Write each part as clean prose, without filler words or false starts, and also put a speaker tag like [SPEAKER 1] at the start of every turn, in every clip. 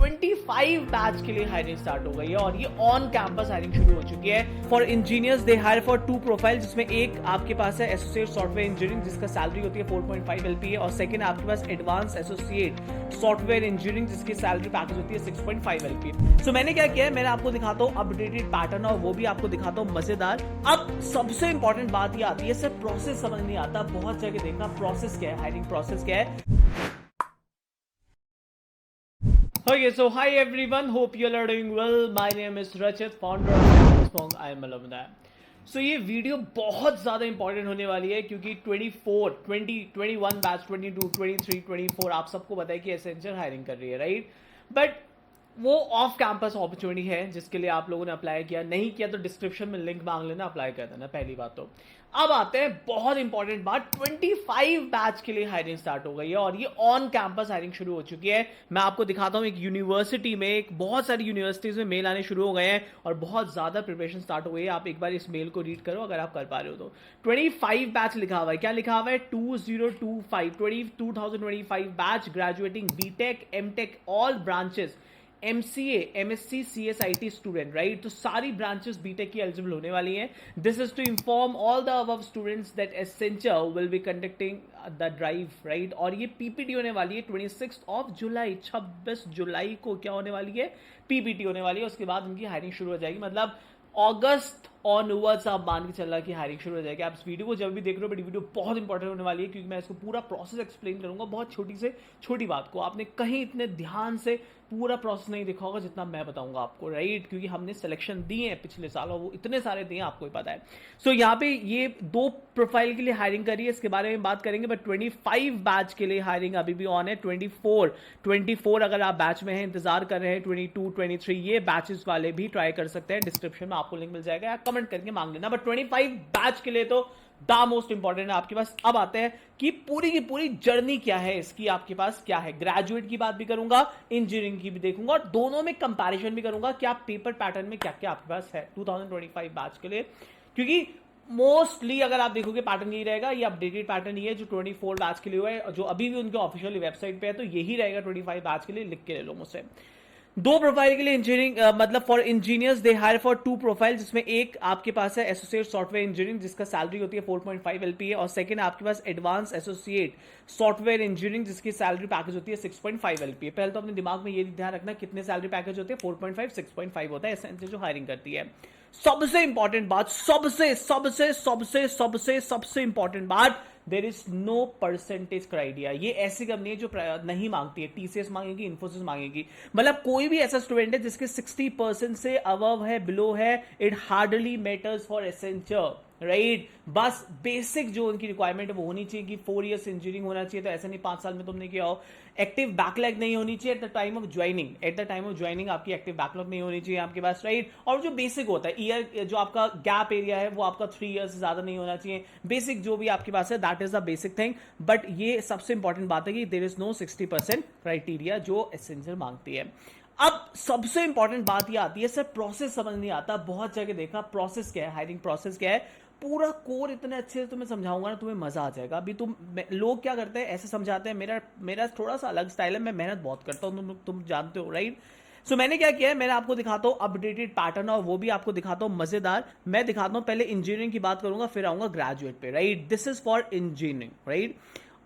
[SPEAKER 1] 25 batch के लिए hiring start हो गई है और ये ऑन कैंपस हायरिंग शुरू हो चुकी है। For engineers they hire for 2 profile, जिसमें एक आपके पास है एसोसिएट सॉफ्टवेयर इंजीनियरिंग जिसका सैलरी होती है 4.5 LPA, और सेकंड आपके पास एडवांस एसोसिएट सॉफ्टवेयर इंजीनियरिंग जिसकी सैलरी पैकेज होती है 6.5 LPA। सो मैंने क्या किया है, मैंने आपको दिखाता हूँ अपडेटेड पैटर्न और वो भी आपको दिखाता हूँ मजेदार। अब सबसे इंपॉर्टेंट बात ये आती है, सिर्फ प्रोसेस समझ नहीं आता, बहुत जगह देखना प्रोसेस क्या है, हायरिंग प्रोसेस क्या है। Okay, so hi everyone, hope you are doing well. My name is Rachit, founder of Campus I am alumni. So ये वीडियो बहुत ज़्यादा इंपॉर्टेंट होने वाली है क्योंकि 24, 20, 21 बैच, 22, 23, 24 आप सबको पता है कि एसेंशियल हायरिंग कर रही है, राइट? बट वो ऑफ कैंपस अपॉर्चुनिटी है जिसके लिए आप लोगों ने अप्लाई किया, नहीं किया तो डिस्क्रिप्शन में लिंक मांग लेना, अप्लाई कर देना, पहली बात तो। अब आते हैं बहुत इंपॉर्टेंट बात, 25 बैच के लिए हायरिंग स्टार्ट हो गई है और ये ऑन कैंपस हायरिंग शुरू हो चुकी है। मैं आपको दिखाता हूँ एक यूनिवर्सिटी में, एक बहुत सारी यूनिवर्सिटीज में मेल आने शुरू हो गए हैं और बहुत ज्यादा प्रिपरेशन स्टार्ट हो गई है। आप एक बार इस मेल को रीड करो अगर आप कर पा रहे हो तो। 25 बैच लिखा हुआ है, क्या लिखा हुआ है? 2025 batch graduating BTech MTech all branches, MCA, MSc, CSIT student, right? तो सारी ब्रांचेस बीटेक की एलिजिबल होने वाली हैं। This is to inform all the above students that Accenture will be conducting the drive, right? और ये पीपीटी होने वाली है 26 जुलाई, 26 जुलाई को क्या होने वाली है? पीपीटी होने वाली है। उसके बाद उनकी हायरिंग शुरू हो जाएगी, मतलब अगस्त ऑनवर्ड्स आप मान के चल रहा है कि हायरिंग शुरू हो जाएगी। आप इस वीडियो को जब भी देख रहे हो, बट वीडियो बहुत इंपॉर्टेंट होने वाली है क्योंकि मैं इसको पूरा प्रोसेस एक्सप्लेन करूंगा, बहुत छोटी से छोटी बात को। आपने कहीं इतने ध्यान से पूरा प्रोसेस नहीं देखा होगा जितना मैं बताऊंगा आपको, राइट? क्योंकि हमने सिलेक्शन दिए हैं पिछले साल और वो इतने सारे दिए हैं, आपको ही पता है। सो यहाँ पे ये 2 प्रोफाइल के लिए हायरिंग करी है, इसके बारे में बात करेंगे। बट 25 बैच के लिए हायरिंग अभी भी ऑन है। 24 अगर आप बैच में हैं, इंतजार कर रहे हैं, 22, 23 ये बैचेस वाले भी ट्राई कर सकते हैं। डिस्क्रिप्शन में आपको लिंक मिल जाएगा या कमेंट करके मांग लेना। बट 25 बैच के लिए तो द मोस्ट इंपॉर्टेंट है आपके पास। अब आते हैं कि पूरी की पूरी जर्नी क्या है इसकी, आपके पास क्या है। ग्रेजुएट की बात भी करूंगा, इंजीनियरिंग की भी देखूंगा और दोनों में कंपैरिजन भी करूंगा क्या पेपर पैटर्न में क्या क्या आपके पास है 2025 बैच के लिए। क्योंकि मोस्टली अगर आप देखोगे पैटर्न यही रहेगा, ये अपडेटेड पैटर्न ही है जो 24 बैच के लिए हुआ है, जो अभी भी उनके ऑफिशियल वेबसाइट पे है, तो यही रहेगा 25 बैच के लिए। लिख के ले लो मुझसे। 2 प्रोफाइल के लिए इंजीनियरिंग, मतलब for engineers they hire for 2 profile, जिसमें एक आपके पास है एसोसिएट सॉफ्टवेयर इंजीनियरिंग जिसका सैलरी होती है 4.5 LPA, और सेकंड आपके पास एडवांस एसोसिएट सॉफ्टवेयर इंजीनियरिंग जिसकी सैलरी पैकेज होती है 6.5 LPA। पहले तो अपने दिमाग में ये ध्यान रखना कितने सैलरी पैकेज होते हैं, 4.5, 6.5 होता है एसेंशियल जो हायरिंग करती है। सबसे इंपॉर्टेंट बात, सबसे सबसे सबसे सबसे सबसे इंपॉर्टेंट बात, there is no percentage criteria. ये ऐसी कंपनी है जो नहीं मांगती है, TCS मांगेगी, इन्फोसिस मांगेगी, मतलब कोई भी ऐसा स्टूडेंट है जिसके 60% से अबव है, बिलो है, it hardly matters for Accenture, right? बस बेसिक जो उनकी रिक्वायरमेंट है वो होनी चाहिए कि 4 इयर्स इंजीनियरिंग होना चाहिए, तो ऐसा नहीं 5 साल में तुमने किया हो। एक्टिव बैकलॉग नहीं होनी चाहिए at the time of joining, आपकी एक्टिव बैकलॉग नहीं होनी चाहिए आपके पास, राइट? और जो बेसिक होता है ईयर, जो आपका गैप एरिया है वो आपका 3 इयर्स से ज्यादा नहीं होना चाहिए। बेसिक जो भी आपके पास है that is the basic thing. But ये सबसे इंपॉर्टेंट बात है कि देयर इज नो 60% क्राइटेरिया जो एसेंशियल मांगती है। अब सबसे इंपॉर्टेंट बात ये आती है, सिर्फ प्रोसेस समझ नहीं आता, बहुत जगह देखा प्रोसेस क्या है, हायरिंग प्रोसेस क्या है, पूरा कोर इतने अच्छे से तुम्हें समझाऊंगा ना, तुम्हें मजा आ जाएगा। अभी लोग क्या करते हैं, ऐसे समझाते हैं, मेरा थोड़ा सा अलग स्टाइल है, मैं मेहनत बहुत करता हूँ, तुम जानते हो, राइट? सो मैंने क्या किया है, मैंने आपको दिखाता हूँ अपडेटेड पैटर्न और वो भी आपको दिखाता हूँ मजेदार। मैं दिखाता हूँ, पहले इंजीनियरिंग की बात करूंगा, फिर आऊंगा ग्रेजुएट पे, right? This is for engineering, right?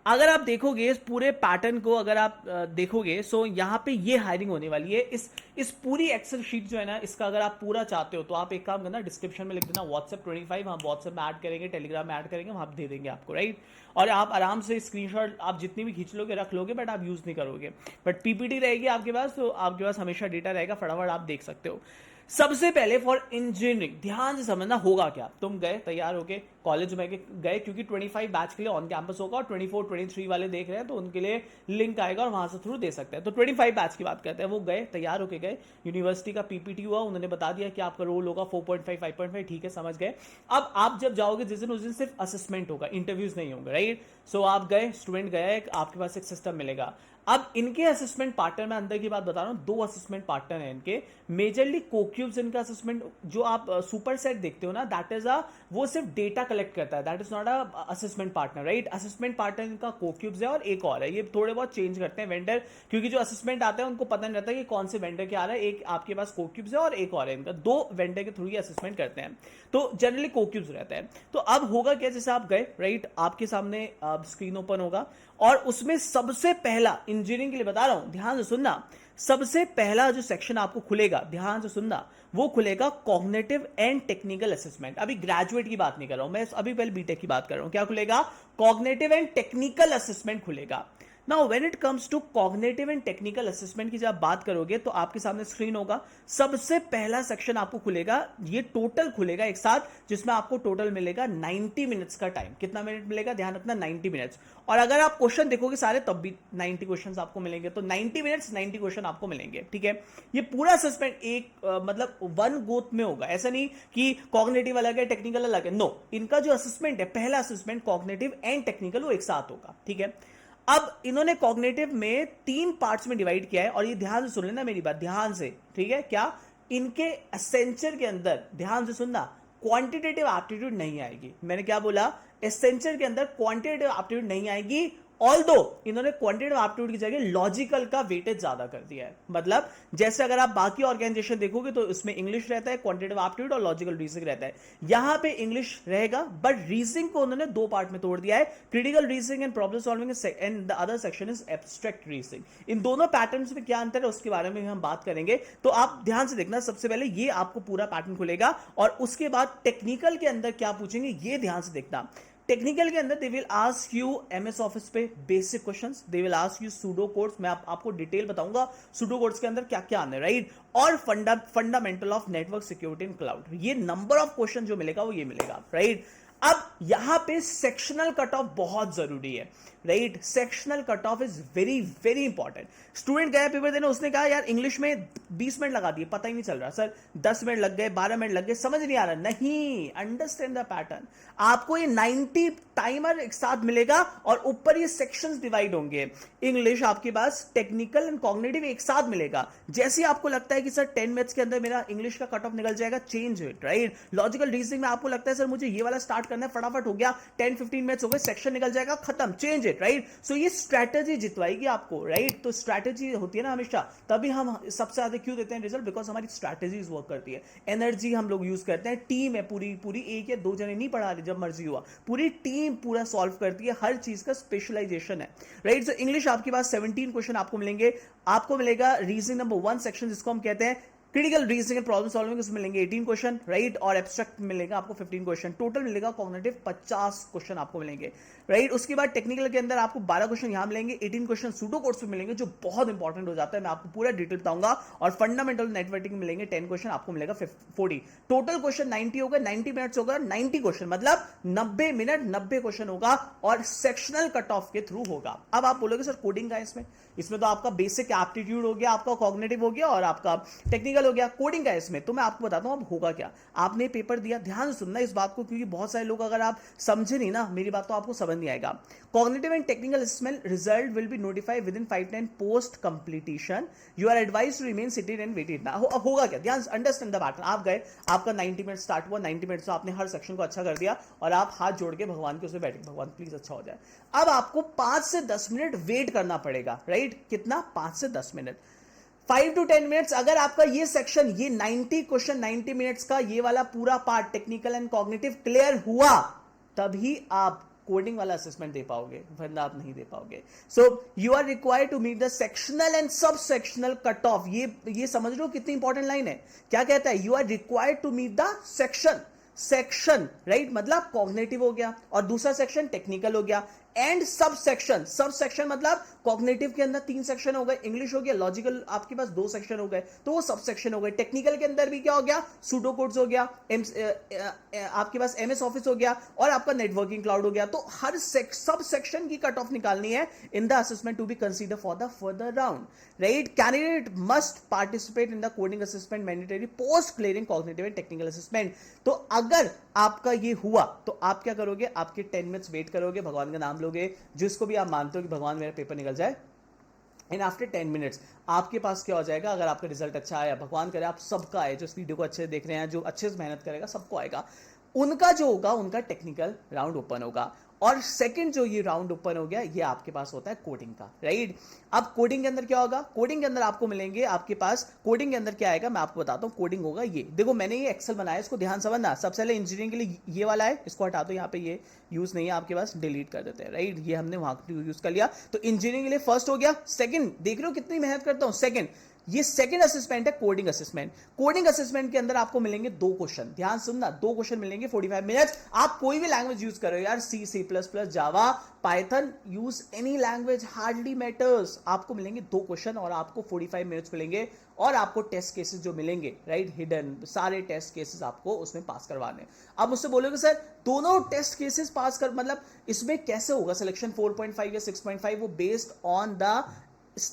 [SPEAKER 1] अगर आप देखोगे इस पूरे पैटर्न को, अगर आप देखोगे, सो यहाँ पे ये हायरिंग होने वाली है। इस पूरी एक्सेल शीट जो है ना, इसका अगर आप पूरा चाहते हो तो आप एक काम करना, डिस्क्रिप्शन में लिख देना WhatsApp 25, हम WhatsApp में ऐड करेंगे, टेलीग्राम में ऐड करेंगे, वहां दे देंगे आपको, राइट? और आप आराम से स्क्रीनशॉट आप जितनी भी खींच लोगे, रख लोगे, बट आप यूज नहीं करोगे। बट पीपीटी रहेगी आपके पास, तो आपके पास हमेशा डेटा रहेगा, फटाफट आप देख सकते हो। सबसे पहले फॉर इंजीनियरिंग ध्यान से समझना होगा क्या। तुम गए, तैयार होके कॉलेज में गए, क्योंकि 25 बैच के लिए ऑन कैंपस होगा और 24, 23 वाले देख रहे हैं तो उनके लिए लिंक आएगा और वहां से थ्रू दे सकते हैं। तो 25 बैच की बात करते हैं। वो गए, तैयार होके गए, यूनिवर्सिटी का पीपीटी हुआ, उन्होंने बता दिया कि आपका रोल होगा 4.5, 5.5, ठीक है, समझ गए। अब आप जब जाओगे जिस दिन, उस दिन सिर्फ असेसमेंट होगा, इंटरव्यूज नहीं होंगे, राइट? सो आप गए, स्टूडेंट गया, एक आपके पास एक सिस्टम मिलेगा। अब इनके असेसमेंट पार्टनर, मैं अंदर की बात बता रहा हूँ, 2 असेसमेंट पार्टनर हैं इनके। मेजरली कोक्यूब्स इनका असेसमेंट, जो आप सुपर सेट देखते हो ना, दैट इज अ, वो सिर्फ डेटा कलेक्ट करता है, that is not a assessment partner, right. Assessment partner इनका कोक्यूब्स है और एक और है, ये थोड़े बहुत चेंज करते हैं वेंडर, क्योंकि जो असेसमेंट आता है उनको पता नहीं रहता कि कौन से वेंडर के आ रहा है। एक आपके पास कोक्यूब्स है और एक और है इनका, 2 वेंडर के थ्रू ही असेसमेंट करते हैं, तो जनरली कोक्यूब्स रहता है। तो अब होगा क्या, जैसे आप गए, राइट, आपके सामने स्क्रीन ओपन होगा और उसमें सबसे पहला, इंजीनियरिंग के लिए बता रहा हूं, ध्यान से सुनना, सबसे पहला जो सेक्शन आपको खुलेगा, ध्यान से सुनना, वो खुलेगा कॉग्निटिव एंड टेक्निकल असेसमेंट। अभी ग्रेजुएट की बात नहीं कर रहा हूं मैं, अभी पहले बीटेक की बात कर रहा हूं। क्या खुलेगा? कॉग्निटिव एंड टेक्निकल असेसमेंट खुलेगा। Now when it comes to cognitive and technical assessment की जब आप बात करोगे, तो आपके सामने स्क्रीन होगा, सबसे पहला सेक्शन आपको खुलेगा, ये टोटल खुलेगा एक साथ, जिसमें आपको टोटल मिलेगा 90 मिनट्स का टाइम। कितना मिनट मिलेगा? ध्यान रखना, 90 मिनट्स। और अगर आप क्वेश्चन देखोगे सारे, तब भी 90 क्वेश्चन आपको मिलेंगे, तो 90 मिनट्स 90 क्वेश्चन आपको मिलेंगे, ठीक है। ये पूरा असेसमेंट एक मतलब वन गोथ में होगा, ऐसा नहीं कि कॉग्निटिव अलग है टेक्निकल अलग है, नो, इनका जो असेसमेंट है, पहला असेसमेंट कॉग्निटिव एंड टेक्निकल, वो एक साथ होगा, ठीक है। अब इन्होंने कॉग्निटिव में 3 पार्ट्स में डिवाइड किया है, और ये ध्यान से सुन लेना मेरी बात, ध्यान से, ठीक है। क्या? इनके एसेंचर के अंदर, ध्यान से सुनना, क्वांटिटेटिव एप्टीट्यूड नहीं आएगी। मैंने क्या बोला? एसेंचर के अंदर क्वांटिटेटिव एप्टीट्यूड नहीं आएगी, ऑल्दो इन्होंने क्वांटिटेटिव एप्टीट्यूड की जगह लॉजिकल का वेटेज ज्यादा कर दिया है। मतलब जैसे अगर आप बाकी ऑर्गेनाइजेशन देखोगे तो इसमें इंग्लिश रहता है, क्वांटिटेटिव एप्टीट्यूड और लॉजिकल रीजनिंग रहता है। यहां पे इंग्लिश रहेगा, बट रीजनिंग को उन्होंने 2 पार्ट में तोड़ दिया है, critical reasoning and problem solving, and the other section is abstract reasoning. इन दोनों पैटर्न्स में क्या अंतर है उसके बारे में हम बात करेंगे, तो आप ध्यान से देखना। सबसे पहले ये आपको पूरा पैटर्न खुलेगा, और उसके बाद टेक्निकल के अंदर क्या पूछेंगे ये ध्यान से देखना। टेक्निकल के अंदर they will ask you MS office पे basic questions, they will ask you pseudo codes, मैं आपको डिटेल बताऊंगा सूडो कोड्स के अंदर क्या क्या आना है, राइट, और fundamental of network security in cloud. ये नंबर ऑफ क्वेश्चन जो मिलेगा वो ये मिलेगा, राइट। अब यहां पे सेक्शनल कट ऑफ बहुत जरूरी है, right. Sectional cut of is very very important. Student गया पेपर देने, उसने कहा यार इंग्लिश में 20 मिनट लगा दिए, पता ही नहीं चल रहा सर, 10 मिनट लग गए, 12 मिनट लग गए, समझ नहीं आ रहा। नहीं, अंडरस्टैंड द पैटर्न। आपको ये 90 टाइमर एक साथ मिलेगा, और ऊपर ये सेक्शंस डिवाइड होंगे। इंग्लिश आपके पास टेक्निकल एंड कॉग्निटिव एक साथ मिलेगा। जैसे आपको लगता है कि सर 10 मिनट्स के अंदर मेरा इंग्लिश का कट ऑफ निकल जाएगा, change it, right. Logical reasoning में आपको लगता है सर मुझे ये वाला स्टार्ट करना है, फटाफट हो गया, 10-15 मिनट्स हो गए, सेक्शन निकल जाएगा, खत्म, चेंज इट, राइट। सो ये स्ट्रैटेजी जितवाएगी आपको, राइट। तो स्ट्रैटेजी होती है ना हमेशा, तभी हम सबसे ज्यादा क्यों देते हैं रिजल्ट, बिकॉज हमारी स्ट्रैटेजीज वर्क करती है, एनर्जी हम लोग यूज करते हैं, टीम है पूरी पूरी, एक या 2 जने नहीं पढ़ा रहे जब मर्जी हुआ, पूरी टीम पूरा सॉल्व करती है, हर चीज का स्पेशलाइजेशन है, राइट। सो इंग्लिश आपके पास 17 क्वेश्चन आपको मिलेंगे। आपको मिलेगा रीजनिंग नंबर 1 सेक्शन, जिसको हम कहते हैं critical reasoning and problem solving, उसमें मिलेंगे 18 क्वेश्चन, राइट, और एब्स्ट्रैक्ट मिलेगा आपको 15 क्वेश्चन, टोटल मिलेगा कॉग्निटिव 50 क्वेश्चन आपको मिलेंगे, राइट। उसके बाद टेक्निकल के अंदर आपको 12 क्वेश्चन यहां मिलेंगे, 18 क्वेश्चन सूडो कोड्स में मिलेंगे, जो बहुत इंपॉर्टेंट हो जाता है, मैं आपको पूरा डिटेल बताऊंगा, और फंडामेंटल नेटवर्किंग मिलेंगे 10 क्वेश्चन, आपको मिलेगा 40, टोटल क्वेश्चन 90 होगा, 90 मिनट्स होगा, 90 क्वेश्चन मतलब 90 मिनट 90 क्वेश्चन होगा, और सेक्शनल कट ऑफ के थ्रू होगा। अब आप बोलोगे सर कोडिंग का इसमें तो आपका बेसिक एप्टीट्यूड हो गया, आपका कॉग्निटिव हो गया, और आपका टेक्निकल हो गया, कोडिंग का इसमें, तो मैं आपको बताता हूं अब होगा क्या। आपने पेपर दिया, ध्यान से सुनना इस बात को, क्योंकि बहुत सारे लोग अगर आप समझे नहीं ना मेरी बात, तो आपको समझ नहीं आएगा। Cognitive and technical assessment result will be notified within 5-10 post completion, you are advise to remain seated and waited. अब होगा क्या, ध्यान अंडरस्टैंड द पैटर्न। आप गए, आपका 90 मिनट स्टार्ट हुआ, 90 मिनट से आपने हर सेक्शन को अच्छा कर दिया, और आप हाथ जोड़ के भगवान के उसमें बैठे, भगवान प्लीज अच्छा हो जाए। अब आपको 5 से 10 मिनट वेट करना पड़ेगा, राइट। कितना? 5 से 10 मिनट, 5 to 10 मिनट्स। अगर आपका ये सेक्शन, ये 90 क्वेश्चन 90 मिनट्स का ये वाला पूरा part technical and cognitive clear हुआ, तभी आप कोडिंग वाला असेसमेंट दे पाओगे, वरना आप नहीं दे पाओगे। So you are required to meet the sectional and sub sectional cut off. ये समझ लो कितनी इंपॉर्टेंट लाइन है। क्या कहता है? You are required to meet the section, right, मतलब कॉग्निटिव हो गया, और दूसरा सेक्शन टेक्निकल हो गया, एंड सब सेक्शन मतलब कॉग्निटिव के अंदर 3 सेक्शन हो गए, इंग्लिश हो गया, लॉजिकल आपके पास 2 सेक्शन हो गए, तो वो सब सेक्शन हो गए। टेक्निकल के अंदर भी क्या हो गया? सूडो कोड्स हो गया, आपके पास एमएस ऑफिस हो गया, और आपका नेटवर्किंग क्लाउड हो गया। तो हर सब सेक्शन की कट ऑफ निकालनी है in the assessment to be consider for the further round, right. Candidate must participate in the coding assessment mandatory post clearing cognitive and technical assessment. तो अगर आपका ये हुआ तो आप क्या करोगे? आपके 10 मिनट्स वेट करोगे, भगवान का नाम
[SPEAKER 2] लोगे, जिसको भी आप मानते हो कि भगवान मेरा पेपर निकल जाए, एंड आफ्टर 10 मिनट्स आपके पास क्या हो जाएगा, अगर आपका रिजल्ट अच्छा आया, भगवान करे आप सबका आए, जो इस वीडियो को अच्छे से देख रहे हैं, जो अच्छे से मेहनत करेगा सबको आएगा, उनका जो होगा उनका टेक्निकल राउंड ओपन होगा। और सेकंड जो ये राउंड ओपन हो गया, ये आपके पास होता है कोडिंग का, राइट। अब कोडिंग के अंदर क्या होगा, कोडिंग के अंदर आपको मिलेंगे, आपके पास कोडिंग के अंदर क्या आएगा मैं आपको बताता हूं। कोडिंग होगा ये देखो, मैंने ये एक्सेल बनाया, इसको ध्यान समझना। सबसे पहले इंजीनियरिंग के लिए ये वाला है, इसको हटा दो, यहाँ पे ये यूज नहीं है आपके पास, डिलीट कर देते हैं, राइट। ये हमने वहां यूज कर लिया, तो इंजीनियरिंग के लिए फर्स्ट हो गया। सेकंड देख रहे हो कितनी मेहनत करता हूं, सेकंड, ये सेकंड असेसमेंट है कोडिंग असेसमेंट। कोडिंग असेसमेंट के अंदर आपको मिलेंगे 2 क्वेश्चन, ध्यान सुनना, 2 क्वेश्चन मिलेंगे 45 मिनट्स। आप कोई भी लैंग्वेज यूज करो यार, C, C plus plus, Java, Python, use any language, hardly matters. आपको मिलेंगे 2 क्वेश्चन और आपको 45 मिनट्स मिलेंगे, और आपको टेस्ट केसेस जो मिलेंगे, राइट, हिडन सारे टेस्ट केसेस आपको उसमें पास करवाने। अब मुझसे बोलोगे सर दोनों टेस्ट केसेस पास कर, मतलब इसमें कैसे होगा सिलेक्शन 4.5 या 6.5, वो बेस्ड ऑन द,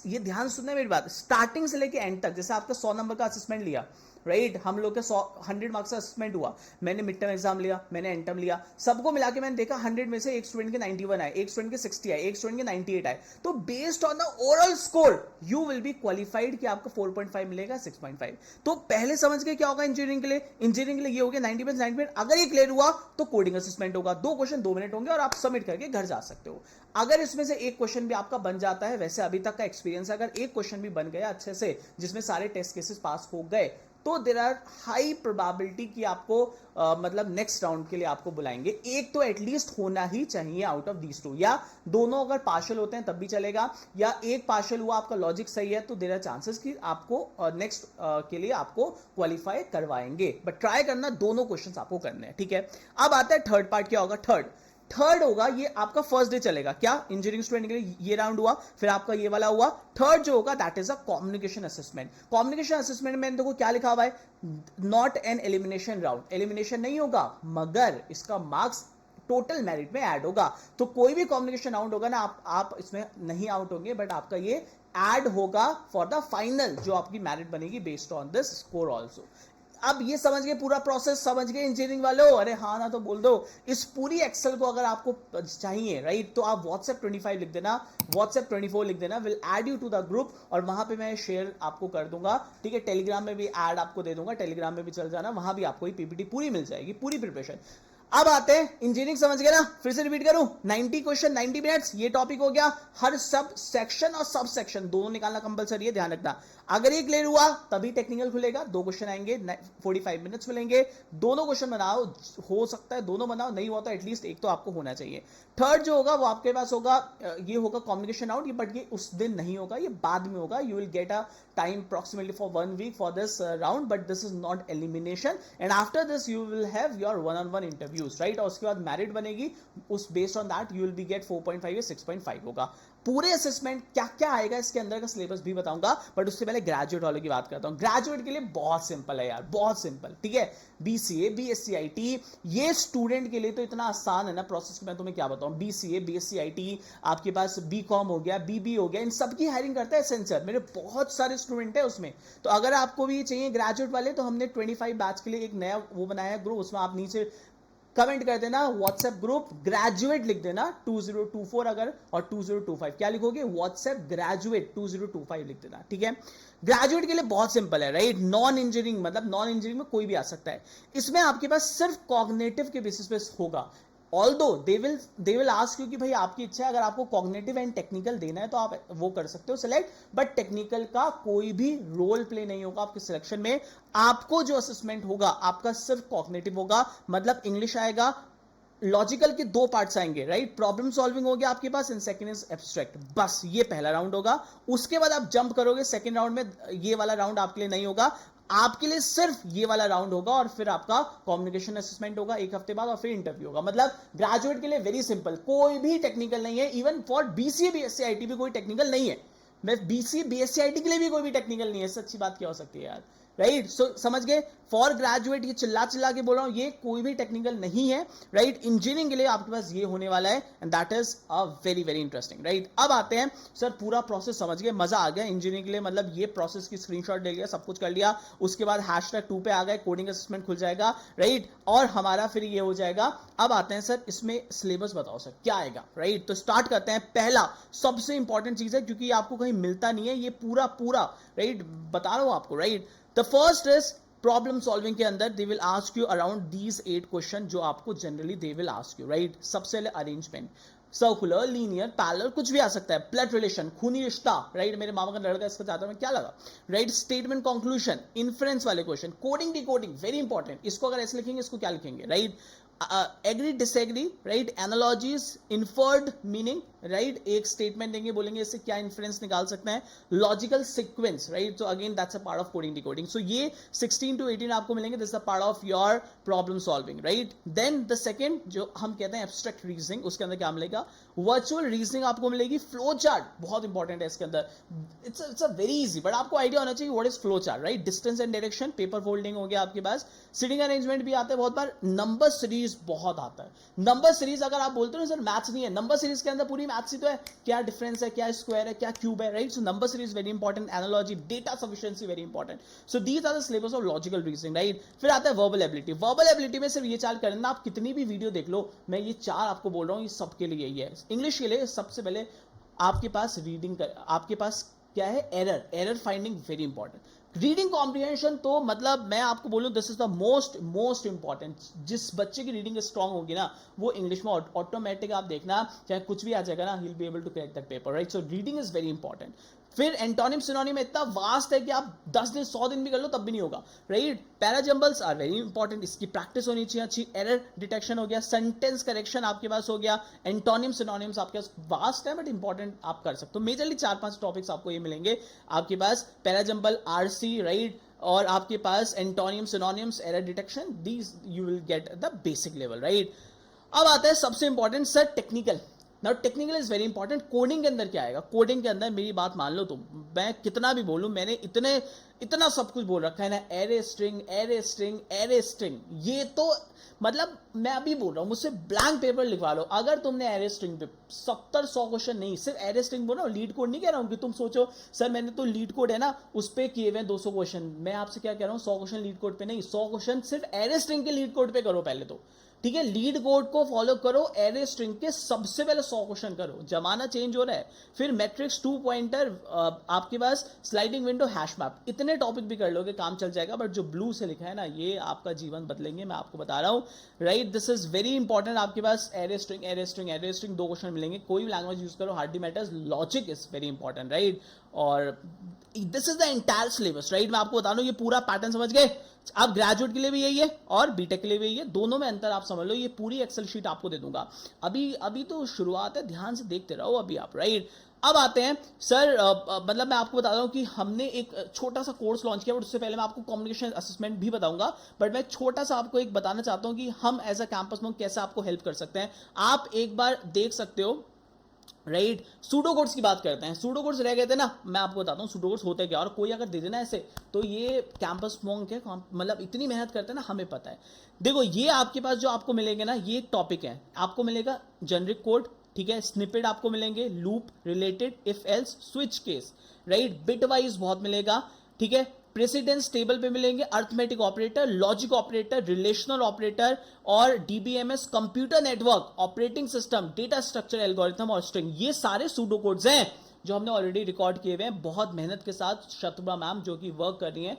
[SPEAKER 2] ये ध्यान सुनना मेरी बात, स्टार्टिंग से लेके एंड तक। जैसे आपका 100 नंबर का असेसमेंट लिया, राइट, हम लोग का 100 मार्क्स का असेसमेंट हुआ, मैंने मिड टर्म एग्जाम लिया, मैंने एंड टर्म लिया, सबको मिला के मैंने देखा 100 में से एक स्टूडेंट के 91 आए, एक स्टूडेंट के 60 आए, एक स्टूडेंट के 98 आए। तो based on the overall score you will B qualified कि आपको 4.5 मिलेगा, 6.5। तो पहले समझ गए क्या होगा इंजीनियरिंग के लिए। इंजीनियरिंग के लिए ये हो गया 90 में 90 मिनट। अगर ये क्लियर हुआ तो कोडिंग असेसमेंट होगा, 2 क्वेश्चन 2 मिनट होंगे और आप सबमिट करके घर जा सकते हो। अगर इसमें से एक क्वेश्चन भी आपका बन जाता है, वैसे अभी तक का एक्सपीरियंस है, अगर एक क्वेश्चन भी बन गया अच्छे से, जिसमें सारे टेस्ट केसेस पास हो गए, तो देर आर हाई प्रोबेबिलिटी कि आपको मतलब नेक्स्ट राउंड के लिए आपको बुलाएंगे। एक तो एटलीस्ट होना ही चाहिए आउट ऑफ दीज 2, या दोनों अगर पार्शियल होते हैं तब भी चलेगा, या एक पार्शियल हुआ, आपका लॉजिक सही है, तो देर आर चांसेस कि आपको नेक्स्ट के लिए आपको क्वालिफाई करवाएंगे। बट ट्राई करना, दोनों क्वेश्चन आपको करने हैं, ठीक है। अब आता है थर्ड पार्ट, क्या होगा थर्ड होगा, ये आपका फर्स्ट डे चलेगा, क्या इंजीनियरिंग स्टूडेंट के लिए ये राउंड हुआ, फिर आपका ये वाला हुआ। थर्ड जो होगा that is a communication assessment. Communication assessment में देखो क्या लिखा हुआ है, not an elimination round, elimination नहीं होगा, मगर इसका मार्क्स टोटल मेरिट में ऐड होगा। तो कोई भी कम्युनिकेशन राउंड होगा ना, आप इसमें नहीं आउट होंगे, बट आपका ये ऐड होगा फॉर द फाइनल, जो आपकी मेरिट बनेगी based on this score also. अब ये समझ गए, पूरा प्रोसेस समझ गए इंजीनियरिंग वालों, अरे हाँ ना तो बोल दो। इस पूरी एक्सेल को अगर आपको चाहिए, राइट, तो आप WhatsApp 25 लिख देना, WhatsApp 24 लिख देना, will add you to the group, और वहां पे मैं शेयर आपको कर दूंगा, ठीक है। टेलीग्राम में भी ऐड आपको दे दूंगा, टेलीग्राम में भी चल जाना, वहां भी आपको पीपीटी पूरी मिल जाएगी, पूरी प्रिपरेशन। अब आते हैं इंजीनियरिंग, समझ गए ना, फिर से रिपीट करूं, 90 क्वेश्चन 90 मिनट्स, ये टॉपिक हो गया। हर सब सेक्शन और सब सेक्शन दोनों निकालना कंपलसरी है, ध्यान रखना। अगर ये क्लियर हुआ तभी टेक्निकल खुलेगा, 2 क्वेश्चन आएंगे, 45 मिनट्स मिलेंगे, दोनों क्वेश्चन बनाओ, हो सकता है दोनों बनाओ, नहीं हुआ तो एटलीस्ट एक तो आपको होना चाहिए। थर्ड जो होगा वो आपके पास होगा, ये होगा कम्युनिकेशन राउंड, बट ये उस दिन नहीं होगा, ये बाद में होगा। You will get a time approximately for 1 week for this round, but this is not elimination, and after this you will have your 1-on-1 interviews, right. और उसके बाद मेरिट बनेगी, उस based on that you will be get 4.5 या 6.5 होगा। पूरे assessment क्या क्या आएगा इसके अंदर का सिलेबस भी बताऊंगा, बट उससे पहले ग्रेजुएट वालों की बात करता हूं। ग्रेजुएट के लिए बहुत सिंपल है यार, बहुत सिंपल, ठीक है। BCA BSc IT, ये स्टूडेंट के लिए तो इतना आसान है ना प्रोसेस, मैं तुम्हें क्या बताऊं। BCA BSc IT, आपके पास BCom हो गया, BB हो गया, इन सब की हायरिंग करता है एसेंचर, मेरे बहुत सारे स्टूडेंट है उसमें। तो अगर आपको भी चाहिए ग्रेजुएट वाले, तो हमने 25 बैच के लिए एक नया वो बनाया है ग्रुप, उसमें आप नीचे कमेंट कर देना WhatsApp ग्रुप ग्रेजुएट लिख देना 2024, अगर और 2025 क्या लिखोगे, WhatsApp ग्रेजुएट 2025 लिख देना, ठीक है। ग्रेजुएट के लिए बहुत सिंपल है, राइट। नॉन इंजीनियरिंग, मतलब नॉन इंजीनियरिंग में कोई भी आ सकता है। इसमें आपके पास सिर्फ कॉग्निटिव के बेसिस पे होगा, although they will ask you कि भाई आपकी इच्छा है, अगर आपको कॉग्निटिव एंड टेक्निकल देना है तो आप वो कर सकते हो सिलेक्ट, बट टेक्निकल का कोई भी रोल प्ले नहीं होगा आपके सिलेक्शन में। आपको जो असेसमेंट होगा आपका सिर्फ कॉग्निटिव होगा, मतलब इंग्लिश आएगा, लॉजिकल के 2 पार्ट्स आएंगे, राइट। प्रॉब्लम सॉल्विंग हो गया आपके पास, एंड सेकंड इज एब्स्ट्रैक्ट, बस ये पहला राउंड होगा। उसके बाद आप जंप करोगे सेकंड राउंड में, ये वाला राउंड आपके लिए नहीं होगा, आपके लिए सिर्फ ये वाला राउंड होगा, और फिर आपका कम्युनिकेशन असेसमेंट होगा 1 हफ्ते बाद, और फिर इंटरव्यू होगा। मतलब ग्रेजुएट के लिए वेरी सिंपल, कोई भी टेक्निकल नहीं है, even for BCA BSc IT भी कोई टेक्निकल नहीं है, मैं बीसी बीएससी आईटी के लिए भी कोई भी टेक्निकल नहीं है, सच्ची बात क्या हो सकती है यार, राइट। सो समझ गए, फॉर ग्रेजुएट, ये चिल्ला चिल्ला के बोल रहा हूं, ये कोई भी टेक्निकल नहीं है, राइट। इंजीनियरिंग के लिए आपके पास ये होने वाला है, and that is a very very interesting, right. अब आते हैं सर, पूरा प्रोसेस समझ गए, मजा आ गया इंजीनियरिंग के लिए, मतलब ये प्रोसेस की स्क्रीनशॉट ले लिया, सब कुछ कर लिया, उसके बाद #2 पे आ गए, कोडिंग असेसमेंट खुल जाएगा, राइट, और हमारा फिर ये हो जाएगा। अब आते हैं सर, इसमें सिलेबस बताओ सर क्या आएगा, राइट। तो स्टार्ट करते हैं, पहला सबसे इंपॉर्टेंट चीज है, क्योंकि आपको कहीं मिलता नहीं है, ये पूरा पूरा, राइट, बता रहा हूं आपको, right. The first is problem solving के अंदर they will ask you around these 8 question, जो आपको generally they will ask you, right. सबसे पहले अरेंजमेंट, सर्कुलर, लीनियर, पैरेलल, कुछ भी आ सकता है, ब्लड रिलेशन, खूनी रिश्ता, राइट, मेरे मामा का लड़का इसका चाहता है, क्या लगा, राइट, स्टेटमेंट कंक्लूजन, इन्फ्रेंस वाले question, coding decoding, very important, इसको अगर ऐसे लिखेंगे इसको क्या लिखेंगे, right, agree disagree, right, analogies, inferred meaning, right, एक स्टेटमेंट देंगे, बोलेंगे इससे क्या इन्फ्रेंस निकाल सकते हैं, लॉजिकल सीक्वेंस, राइट, तो again that's a part of coding decoding. So ये 16 to 18 आपको मिलेंगे, this is a part of your problem solving, right. Then the second जो हम कहते हैं एब्स्ट्रैक्ट रीजनिंग, उसके अंदर क्या मिलेगा, वर्चुअल रीजनिंग आपको मिलेगी, फ्लो चार्ट बहुत इंपॉर्टेंट है इसके अंदर, it's a very easy, but आपको आइडिया होना चाहिए what is flow chart, right. Distance and direction, paper folding हो गया आपके पास, सिटिंग अरेंजमेंट भी आता है बहुत बार, नंबर सीरीज बहुत आता है, नंबर सीरीज अगर आप बोलते हो सर मैथ्स नहीं है, नंबर सीरीज के अंदर पूरी मैथ्स ही तो है, क्या डिफरेंस है, क्या स्क्वायर है, क्या क्यूब है, right. So number series very important, analogy, data sufficiency very important. So these are the syllabus of logical reasoning, right. फिर आता है वर्बल एबिलिटी, वर्बल एबिलिटी में सिर्फ ये 4 करना, आप कितनी भी वीडियो देख लो, मैं ये 4 आपको बोल रहा हूं, ये सबके लिए यही है। इंग्लिश के लिए सबसे पहले आपके पास रीडिंग आपके पास क्या है, error finding very important, reading comprehension, तो मतलब मैं आपको बोलूं this is the most important, जिस बच्चे की रीडिंग स्ट्रांग होगी ना, वो इंग्लिश में ऑटोमेटिक आप देखना, चाहे कुछ भी आ जाएगा ना, he will be able to crack that paper, right. So reading is very important. फिर एंटोनिम सिनोनिम इतना वास्ट है कि आप 10 दिन 100 दिन भी कर लो तब भी नहीं होगा, right. Parajumbles are very important, इसकी प्रैक्टिस होनी चाहिए अच्छी, एरर डिटेक्शन हो गया, सेंटेंस करेक्शन आपके पास हो गया, एंटोनिम सिनोनिम्स आपके पास वास्ट है बट इंपॉर्टेंट आप कर सकते हो। मेजरली 4-5 टॉपिक्स आपको ये मिलेंगे आपके पास, पैराजम्बल, आरसी, राइट, और आपके पास antonym synonyms, error detection, these you will get the basic level, right. अब आता है सबसे important sir technical. Now technical is very important. Coding के अंदर क्या आएगा, कोडिंग के अंदर मेरी बात मान लो, तो मैं कितना भी बोलूं, मैंने इतना सब कुछ बोल रखा है ना, array string, array string, array string, ये तो मतलब मैं अभी बोल रहा हूं, मुझसे ब्लैंक पेपर लिखवा लो, अगर तुमने एरे स्ट्रिंग पे 70-100 क्वेश्चन, नहीं सिर्फ एरे स्ट्रिंग बोल रहा हूं, लीड कोड नहीं कह रहा हूं कि तुम सोचो सर मैंने तो लीड कोड है ना उस पे किए हुए 200 क्वेश्चन, मैं आपसे क्या कह रहा हूं, 100 क्वेश्चन लीड कोड पे नहीं, 100 क्वेश्चन सिर्फ एरे स्ट्रिंग के लीड कोड पे करो पहले तो, ठीक है। लीड कोड को फॉलो करो, एरे स्ट्रिंग के सबसे पहले 100 क्वेश्चन करो, जमाना चेंज हो रहा है। फिर मैट्रिक्स, 2 पॉइंटर, आपके पास स्लाइडिंग विंडो, हैश मैप, इतने टॉपिक भी कर लोगे काम चल जाएगा, बट जो ब्लू से लिखा है ना, ये आपका जीवन बदलेंगे, मैं आपको बता रहा हूं, right. This is very important. आपके पास array string, array string, array string 2 question मिलेंगे, कोई भी लैंग्वेज यूज करो, hardly matters, logic is very important, right. और this is the entire syllabus, right. मैं आपको बता रहा हूं, ये पूरा पैटर्न समझ गए आप, ग्रेजुएट के लिए भी यही है और बीटेक के लिए भी यही है, दोनों में अंतर आप समझ लो, ये पूरी एक्सेल शीट आपको दे दूंगा। अभी तो शुरुआत है, ध्यान से देखते रहो अभी आप, राइट। अब आते हैं सर, मतलब मैं आपको बता रहा हूं कि हमने एक छोटा सा कोर्स लॉन्च किया, बट उससे पहले मैं आपको कम्युनिकेशन असेसमेंट भी बताऊंगा, बट मैं छोटा सा आपको एक बताना चाहता हूं कि हम एज अ कैंपस में कैसे आपको हेल्प कर सकते हैं। आप एक बार देख सकते हो, राइट। सूडो कोड्स की बात करते हैं, सूडो कोड्स रह गए थे ना, मैं आपको बताता हूं सूडो कोड्स होते क्या, और कोई अगर दे देना ऐसे तो ये कैंपस मॉन्क है, मतलब इतनी मेहनत करते हैं ना, हमें पता है। देखो ये आपके पास जो आपको मिलेंगे ना, ये एक टॉपिक है, आपको मिलेगा जेनरिक कोड, ठीक है, स्निपेट आपको मिलेंगे, loop, related, if else, switch case, right, bitwise बहुत मिलेगा, ठीक है, प्रेसिडेंस टेबल पे मिलेंगे, arithmetic operator, logic operator, relational operator, और DBMS, computer network, operating system, data structure, algorithm और स्ट्रिंग, ये सारे सूडो कोड्स हैं जो हमने ऑलरेडी रिकॉर्ड किए हुए हैं बहुत मेहनत के साथ। शत्रुघ्न मैम जो कि वर्क कर रही हैं,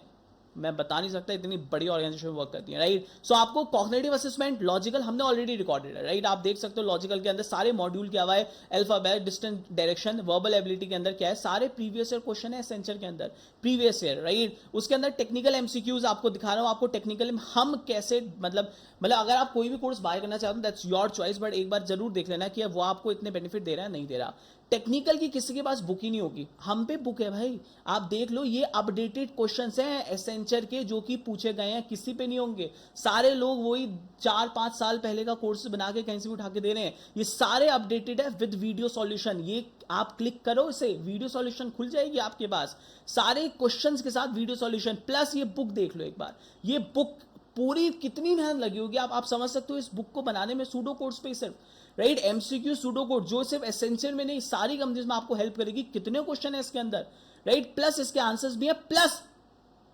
[SPEAKER 2] मैं बता नहीं सकता, इतनी बड़ी ऑर्गेनाइजेशन में वर्क करती है, राइट। सो आपको कॉग्निटिव असेसमेंट, लॉजिकल हमने ऑलरेडी रिकॉर्डेड है, राइट। आप देख सकते हो लॉजिकल के अंदर सारे मॉड्यूल क्या हुआ है, alphabet, distance, direction, verbal ability के अंदर क्या है, सारे प्रीवियस ईयर क्वेश्चन है एसेंशियल के अंदर, प्रीवियस ईयर, राइट। उसके अंदर टेक्निकल एमसीक्यूज आपको दिखा रहा हूं, आपको टेक्निकल हम कैसे मतलब अगर आप कोई भी कोर्स बाय करना चाहते हो दैट्स योर चॉइस, बट एक बार जरूर देख लेना कि वो आपको इतने बेनिफिट दे रहा है नहीं दे रहा। टेक्निकल की किसी के पास बुक ही नहीं होगी, हम पे बुक है भाई। आप देख लो, ये अपडेटेड क्वेश्चंस हैं एसेंचर के जो कि पूछे गए हैं, किसी पे नहीं होंगे। सारे लोग वही 4-5 साल पहले का कोर्स बना के कहीं से भी उठा के दे रहे हैं। ये सारे अपडेटेड है विद वीडियो सॉल्यूशन। ये आप क्लिक करो इसे, वीडियो सॉल्यूशन खुल जाएगी आपके पास, सारे क्वेश्चंस के साथ वीडियो सॉल्यूशन, प्लस ये बुक देख लो एक बार। ये बुक पूरी कितनी मेहनत लगी होगी, आप समझ सकते हो इस बुक को बनाने में, सूडो कोड्स पे सिर्फ, राइट, एमसीक्यू सूडो कोड जो सिर्फ एसेंशियल में नहीं, सारी कंपनीज में आपको हेल्प करेगी। कितने क्वेश्चन है इसके अंदर, राइट, प्लस इसके आंसर्स भी है, प्लस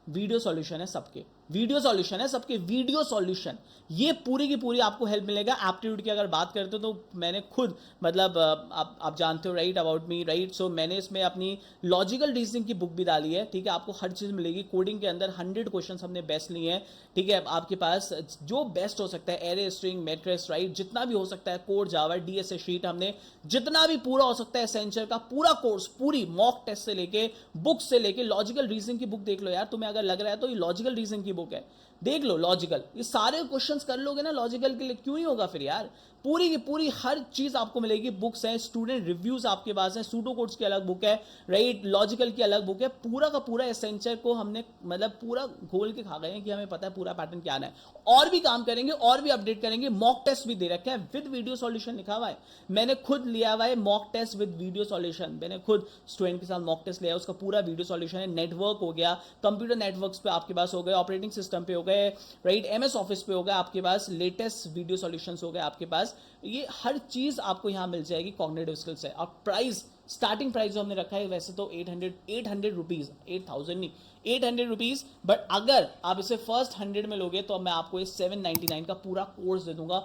[SPEAKER 2] वीडियो सॉल्यूशन है सबके, वीडियो सॉल्यूशन है सबके, वीडियो सॉल्यूशन। ये पूरी की पूरी आपको हेल्प मिलेगा। एप्टीट्यूड की अगर बात करते हो तो मैंने खुद मतलब आप जानते हो राइट अबाउट मी, राइट, सो मैंने इसमें अपनी लॉजिकल रीजनिंग की बुक भी डाली है, ठीक है, आपको हर चीज़ मिलेगी। कोडिंग के अंदर 100 क्वेश्चन हमने बेस्ट लिए हैं, ठीक है, आपके पास जो बेस्ट हो सकता है, एरे, स्ट्रिंग, मैट्रिक्स, राइट, जितना भी हो सकता है, कोड, जावा, डीएसए शीट, हमने जितना भी पूरा हो सकता है एसेंशियल का पूरा कोर्स, पूरी मॉक टेस्ट से लेके, बुक से लेके, लॉजिकल रीजनिंग की बुक देख लो यार, तुम्हें अगर लग रहा है तो ये लॉजिकल रीजनिंग की बुक है, देख लो लॉजिकल, ये सारे क्वेश्चंस कर लोगे ना लॉजिकल के लिए, क्यों नहीं होगा फिर यार। पूरी की पूरी हर चीज आपको मिलेगी, बुक्स हैं, स्टूडेंट रिव्यूज आपके पास है, सूडो कोड्स की अलग बुक है, राइट, लॉजिकल की अलग बुक है, पूरा का पूरा एसेंशियल को हमने मतलब पूरा घोल के खा गए हैं कि हमें पता है पूरा पैटर्न क्या है। और भी काम करेंगे, और भी अपडेट करेंगे, मॉक टेस्ट भी दे रखे हैं विद वीडियो सॉल्यूशन लिखा हुआ है, मैंने खुद लिया हुआ है mock test with video solution, मैंने खुद स्टूडेंट के साथ मॉक टेस्ट लिया, उसका पूरा वीडियो सॉल्यूशन है। नेटवर्क हो गया, कंप्यूटर नेटवर्क्स पे आपके पास हो गए, ऑपरेटिंग सिस्टम पे हो गए, राइट, एमएस ऑफिस पे हो गया आपके पास, लेटेस्ट वीडियो सॉल्यूशंस हो गए आपके पास, ये हर चीज आपको यहां मिल जाएगी कॉग्निटिव स्किल्स है। और प्राइस, स्टार्टिंग प्राइस जो हमने रखा है वैसे तो 800 रुपीज, 8000 नहीं, 800 रुपीज, बट अगर आप इसे फर्स्ट 100 में लोगे तो मैं आपको ये 799 का पूरा कोर्स दे दूंगा,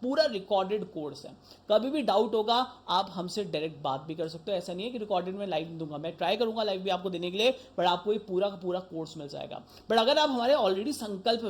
[SPEAKER 2] पूरा रिकॉर्डेड कोर्स है। कभी भी डाउट होगा आप हमसे डायरेक्ट बात भी कर सकते हो, ऐसा नहीं है कि रिकॉर्डेड में लाइव दूंगा, मैं ट्राई करूंगा लाइव भी आपको देने के लिए, बट आपको ये पूरा का पूरा कोर्स मिल जाएगा। बट अगर आप हमारे ऑलरेडी संकल्प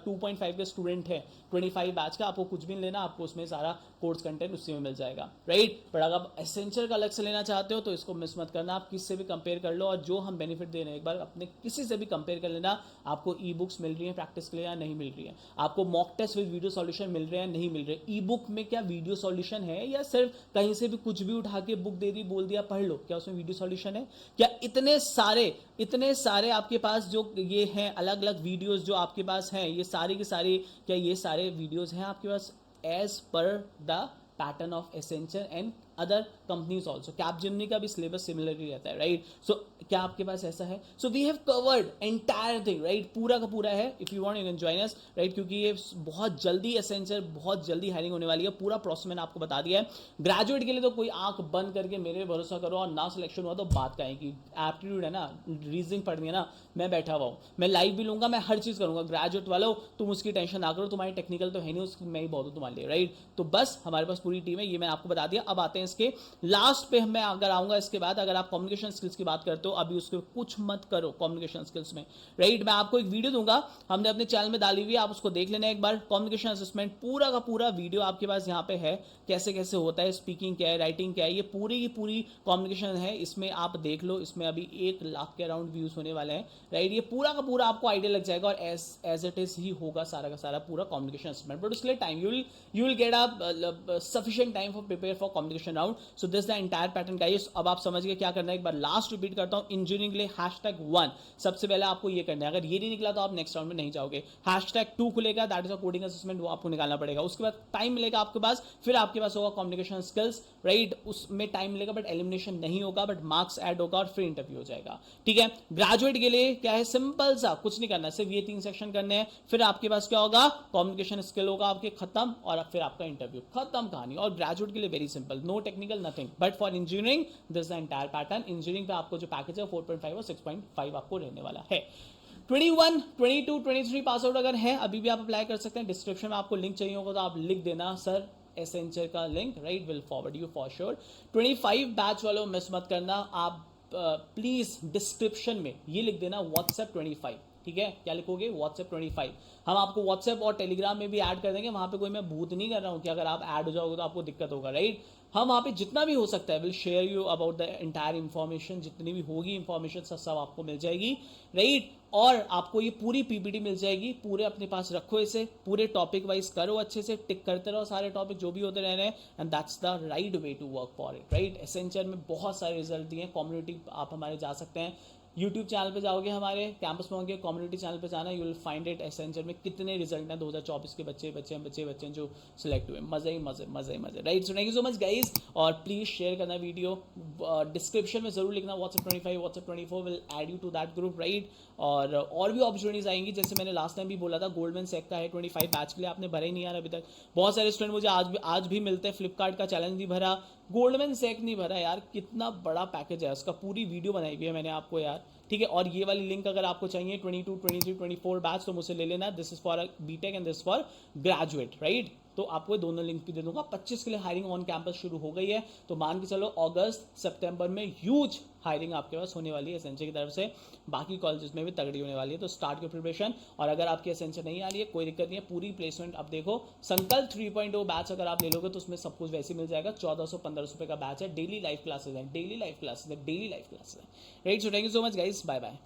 [SPEAKER 2] 2.5 के स्टूडेंट हैं, 25 बैच का, आपको कुछ भी नहीं लेना, आपको उसमें सारा कोर्स कंटेंट उसी में मिल जाएगा, राइट। बट अगर आप एसेंशियल का अलग से लेना चाहते हो तो इसको मिस मत करना, आप किससे भी कंपेयर कर लो, और जो हम बेनिफिट दे रहे हैं एक बार अपने किसी से भी कंपेयर कर लेना, आपको ई बुक्स मिल रही है प्रैक्टिस के लिए या नहीं मिल रही है, आपको mock test with video solution मिल रहे हैं नहीं मिल रहे, ई बुक में क्या वीडियो सॉल्यूशन है या सिर्फ कहीं से भी कुछ भी उठा के बुक दे दी बोल दिया पढ़ लो, क्या उसमें वीडियो सॉल्यूशन है? क्या इतने सारे आपके पास जो ये हैं अलग अलग वीडियोस जो आपके पास हैं, ये सारी की सारी, क्या ये सारे वीडियोस हैं आपके पास as per the pattern of essential and other companies also? Capgemini का भी सिलेबस सिमिलरली रहता है, राइट, सो क्या आपके पास ऐसा है? So we have covered entire thing, right, पूरा का पूरा है। If you want you can join us, right, क्योंकि ये बहुत जल्दी एसेंशियल, बहुत जल्दी हायरिंग होने वाली है, पूरा प्रोसेस मैंने आपको बता दिया है। ग्रेजुएट के लिए तो कोई आंख बंद करके मेरे भरोसा करो, और ना सिलेक्शन हुआ तो बात का है कि एप्टीट्यूड है ना, रीजनिंग पढ़नी है ना, मैं बैठा हुआ हूँ, मैं लाइव भी लूंगा, मैं हर चीज़ करूंगा। ग्रेजुएट वालों तुम उसकी टेंशन ना करो, तुम्हारी टेक्निकल तो है नहीं, उसकी मैं ही बहुत हूँ तुम्हारे लिए, राइट। तो बस हमारे पास पूरी टीम है, ये मैंने आपको बता दिया। अब आते हैं इसके लास्ट पे, मैं अगर आऊंगा इसके बाद, अगर आप कम्युनिकेशन स्किल्स की बात करते हो, अभी उसके कुछ मत करो कम्युनिकेशन स्किल्स में, राइट। मैं आपको एक वीडियो दूंगा, हमने अपने चैनल में डाली हुई है, आप उसको देख लेना एक बार। कम्युनिकेशन असेसमेंट पूरा का पूरा वीडियो आपके पास यहाँ पे है, कैसे कैसे होता है, स्पीकिंग क्या है, राइटिंग क्या है, ये पूरी की पूरी कम्युनिकेशन है, इसमें आप देख लो। इसमें अभी 1 लाख के अराउंड व्यूज होने वाले हैं, राइट। ये पूरा का पूरा आपको आइडिया लग जाएगा, और एज इट इज ही होगा सारा का सारा पूरा कम्युनिकेशन असेसमेंट, बट उसके लिए time you will get a sufficient time for prepare for communication round. So this the entire pattern guys. अब आप समझ गए क्या करना है, एक बार लास्ट रिपीट करता हूं, इंजीनियरिंग के लिए #1 सबसे पहले आपको ये करना है। अगर ये नहीं निकला तो आप नेक्स्ट राउंड में नहीं जाओगे। #2 खुलेगा, that is a coding assessment, वो आपको निकालना पड़ेगा। उसके बाद टाइम मिलेगा आपके पास, फिर आपके पास होगा कम्युनिकेशन स्किल्स, राइट, उसमें टाइम मिलेगा बट एलिमिनेशन नहीं होगा, बट मार्क्स ऐड होगा और फिर इंटरव्यू हो जाएगा, ठीक है। ग्रेजुएट के लिए क्या है, सिंपल सा, कुछ नहीं करना, सिर्फ ये 3 सेक्शन करने हैं, फिर आपके पास क्या होगा, कम्युनिकेशन स्किल होगा आपके खत्म, और फिर आपका इंटरव्यू खत्म कहानी। और ग्रेजुएट के लिए very simple, no technical nothing, but for engineering this the entire pattern. Engineering पे आपको जो पैकेज है 4.5 और 6.5 आपको रहने वाला है। 21, 22, 23 पास आउट अगर है अभी भी आप अप्लाई कर सकते हैं। डिस्क्रिप्शन में आपको लिंक चाहिए होगा तो आप लिख देना सर एसेंशियल का link, right, will forward you for sure. 25 batch वालों मिस मत करना, आप प्लीज डिस्क्रिप्शन में ये लिख देना व्हाट्सएप 25, ठीक है। क्या लिखोगे, व्हाट्सएप 25। हम आपको व्हाट्सएप और टेलीग्राम में भी ऐड कर देंगे, वहां पे कोई मैं भूत नहीं कर रहा हूं कि अगर आप ऐड हो जाओगे तो आपको दिक्कत होगा, राइट।
[SPEAKER 1] हम वहाँ पे जितना भी हो सकता है will share you about the entire information, जितनी भी होगी इन्फॉर्मेशन सब आपको मिल जाएगी, राइट। और आपको ये पूरी पीपीटी मिल जाएगी, पूरे अपने पास रखो इसे, पूरे टॉपिक वाइज करो, अच्छे से टिक करते रहो सारे टॉपिक जो भी होते रह रहे हैं, and that's the right way to work for it, right. Accenture में बहुत सारे रिजल्ट दिए, कम्युनिटी आप हमारे जा सकते हैं, यूट्यूब चैनल पे जाओगे, हमारे कैंपस में होंगे, कम्युनिटी चैनल पे जाना, you will find it Accenture में कितने रिजल्ट हैं 2024 के बच्चे जो सिलेक्ट हुए, मजे ही मजे, right. So thank you so much guys, और प्लीज शेयर करना वीडियो, डिस्क्रिप्शन में जरूर लिखना WhatsApp 25 WhatsApp 24 will add you to that group, right. और भी अपॉर्चुनिटीज आएंगी, जैसे मैंने लास्ट टाइम भी बोला था, गोल्डमैन सैक का है 25 बैच के लिए, आपने भरा ही नहीं यार अभी तक। बहुत सारे स्टूडेंट मुझे आज भी मिलते हैं, फ्लिपकार्ट का चैलेंज नहीं भरा, गोल्डमैन सैक नहीं भरा यार, कितना बड़ा पैकेज है उसका, पूरी वीडियो बनाई हुई है मैंने आपको यार, ठीक है। और ये वाली लिंक अगर आपको चाहिए 22, 23, 24 बैच, तो मुझसे ले लेना, this is for BTech and this for graduate, right. तो आपको दोनों लिंक भी दे दूंगा। 25 के लिए हायरिंग ऑन कैंपस शुरू हो गई है, तो मान के चलो अगस्त सितंबर में ह्यूज हायरिंग आपके पास होने वाली है एसेंचर की तरफ से, बाकी कॉलेजेस में भी तगड़ी होने वाली है, तो स्टार्ट की प्रिपरेशन। और अगर आपकी एसेंचर नहीं आ रही है कोई दिक्कत नहीं है, पूरी प्लेसमेंट अब देखो, संकल्प 3.0 बैच अगर आप ले लोगे तो उसमें सब कुछ वैसे मिल जाएगा, 1400-1500 रुपए का बैच है, डेली लाइव क्लासेस है, right. So thank you so much guys, bye bye.